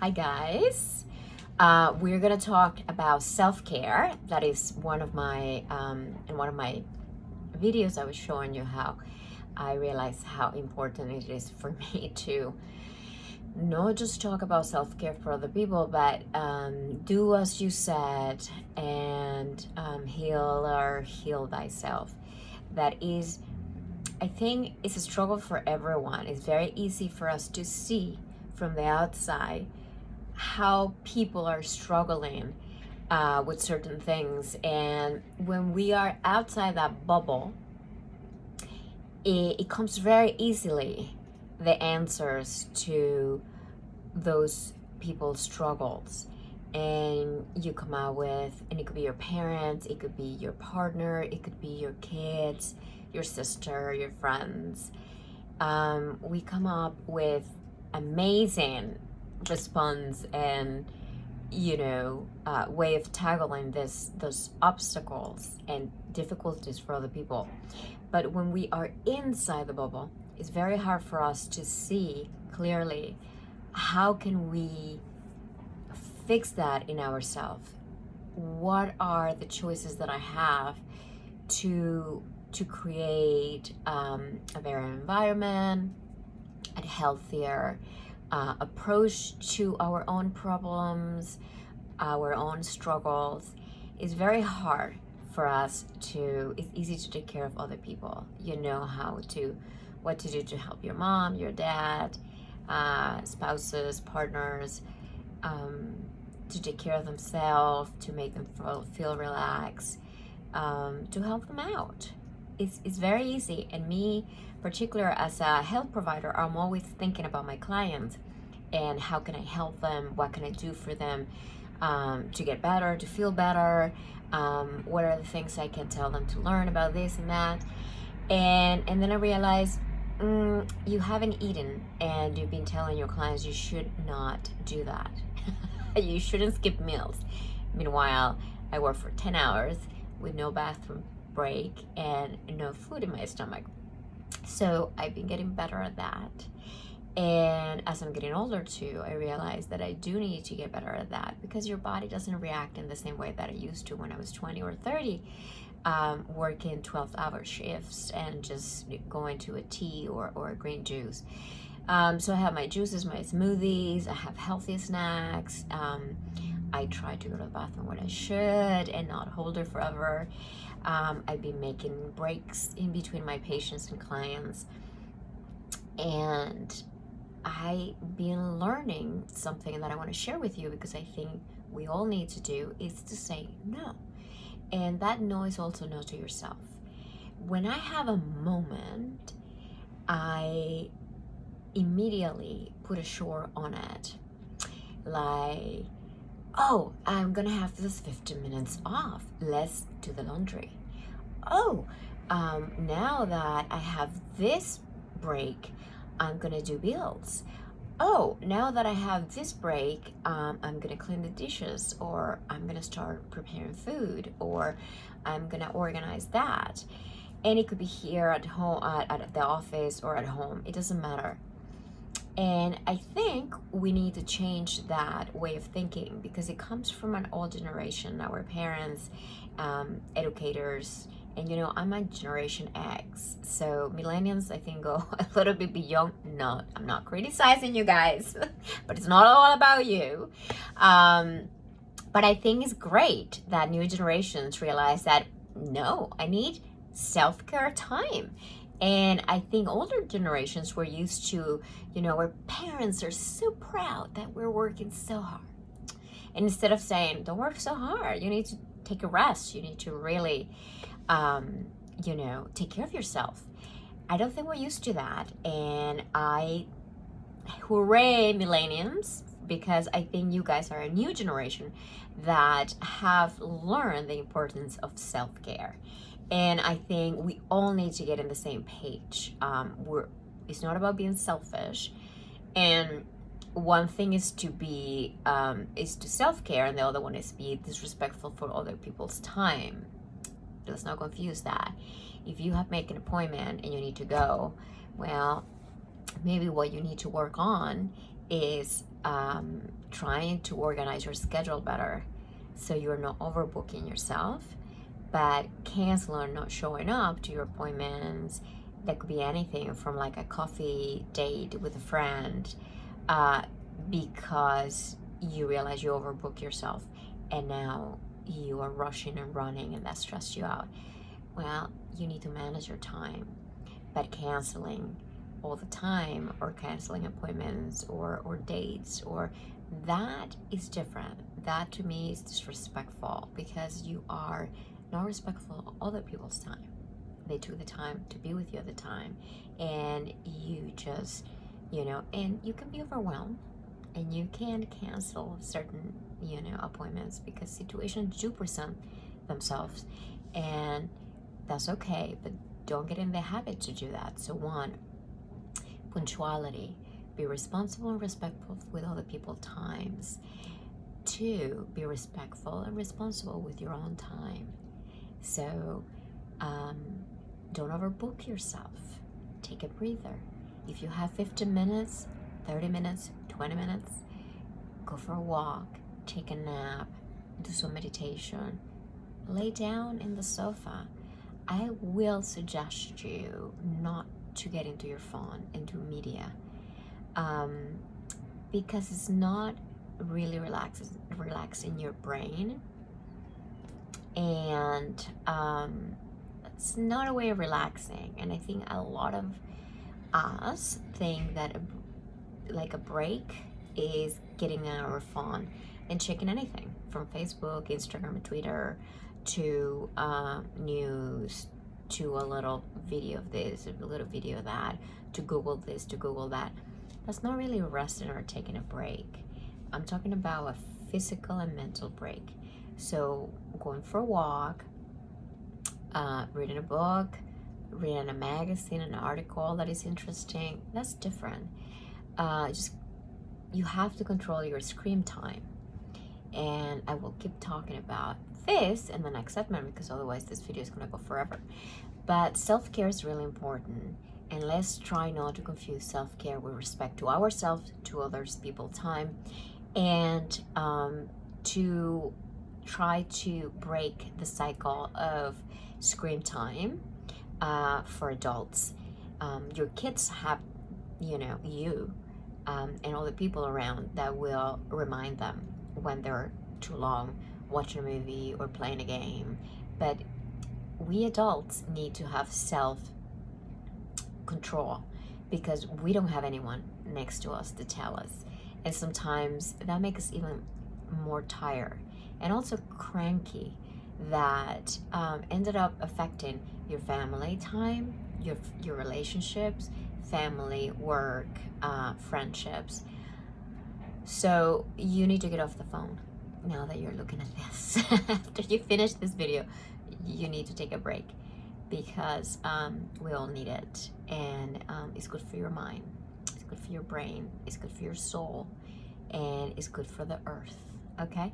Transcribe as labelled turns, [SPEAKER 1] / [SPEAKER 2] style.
[SPEAKER 1] Hi guys. We're gonna talk about self-care. That is one of my in one of my videos I was showing you how I realized how important it is for me to not just talk about self-care for other people, but do as you said and heal thyself. That is, I think, it's a struggle for everyone. It's very easy for us to see from the outside how people are struggling with certain things. And when we are outside that bubble, it comes very easily the answers to those people's struggles. And you come out with, and it could be your parents, it could be your partner, it could be your kids, your sister, your friends. We come up with amazing response and way of tackling those obstacles and difficulties for other people. But when we are inside the bubble, it's very hard for us to see clearly how can we fix that in ourselves. What are the choices that I have to create a better environment, a healthier approach to our own problems, our own struggles. It's very hard for us it's easy to take care of other people. You know what to do to help your mom, your dad, spouses, partners, to take care of themselves, to make them feel relaxed, to help them out. It's very easy. And me, particular as a health provider, I'm always thinking about my clients and how can I help them, what can I do for them to get better, to feel better, what are the things I can tell them to learn about this and that. And then I realized you haven't eaten and you've been telling your clients you should not do that. You shouldn't skip meals. Meanwhile, I work for 10 hours with no bathroom break and no food in my stomach. So I've been getting better at that. And as I'm getting older too, I realized that I do need to get better at that, because your body doesn't react in the same way that it used to when I was 20 or 30, working 12-hour shifts and just going to a tea or a green juice. So I have my juices, my smoothies, I have healthy snacks. I try to go to the bathroom when I should and not hold it forever. I've been making breaks in between my patients and clients. And I've been learning something that I want to share with you, because I think we all need to do, is to say no. And that no is also no to yourself. When I have a moment, I immediately put a shore on it. Like, oh, I'm gonna have this 15 minutes off. Let's do the laundry. Oh, now that I have this break, I'm gonna do bills. Oh, now that I have this break, I'm gonna clean the dishes, or I'm gonna start preparing food, or I'm gonna organize that. And it could be here at home, at the office, or at home. It doesn't matter. And I think we need to change that way of thinking, because it comes from an old generation, our parents, educators, and I'm a Generation X. So millennials, I think, go a little bit beyond. No, I'm not criticizing you guys, but it's not all about you. But I think it's great that new generations realize that, no, I need self-care time. And I think older generations were used to, where parents are so proud that we're working so hard. And instead of saying, don't work so hard, you need to take a rest, you need to really, take care of yourself. I don't think we're used to that. And hooray, millennials, because I think you guys are a new generation that have learned the importance of self-care. And I think we all need to get in the same page. It's not about being selfish. And one thing is to self-care, and the other one is be disrespectful for other people's time. Let's not confuse that. If you have made an appointment and you need to go, well, maybe what you need to work on is trying to organize your schedule better so you're not overbooking yourself, but cancel or not showing up to your appointments. That could be anything from like a coffee date with a friend, because you realize you overbook yourself and now you are rushing and running and that stressed you out. Well, you need to manage your time, but canceling all the time or canceling appointments or dates, or that is different. That to me is disrespectful, because you are not respectful of other people's time. They took the time to be with you at the time, and you just, and you can be overwhelmed and you can cancel certain, appointments because situations do present themselves, and that's okay, but don't get in the habit to do that. So one, punctuality. Be responsible and respectful with other people's times. Two, be respectful and responsible with your own time. So don't overbook yourself. Take a breather. If you have 15 minutes, 30 minutes, 20 minutes, go for a walk, take a nap, do some meditation, lay down in the sofa. I will suggest you not to get into your phone, into media, because it's not really relaxing your brain, and it's not a way of relaxing. And I think a lot of us think that a break is getting on our phone and checking anything from Facebook, Instagram, Twitter, to news, to a little video of this, a little video of that, to Google this, to Google that. That's not really resting or taking a break. I'm talking about a physical and mental break. So going for a walk, reading a book, reading a magazine, an article that is interesting, that's different. You have to control your screen time. And I will keep talking about this in the next segment, because otherwise this video is going to go forever. But self-care is really important, and let's try not to confuse self-care with respect to ourselves, to others, people's time, and to try to break the cycle of screen time for adults. Your kids have, you and all the people around that will remind them when they're too long watching a movie or playing a game. But we adults need to have self-control, because we don't have anyone next to us to tell us. And sometimes that makes us even more tired and also cranky, that ended up affecting your family time, your relationships, family, work, friendships. So you need to get off the phone now that you're looking at this. After you finish this video, you need to take a break, because we all need it. And it's good for your mind, it's good for your brain, it's good for your soul, and it's good for the earth. Okay?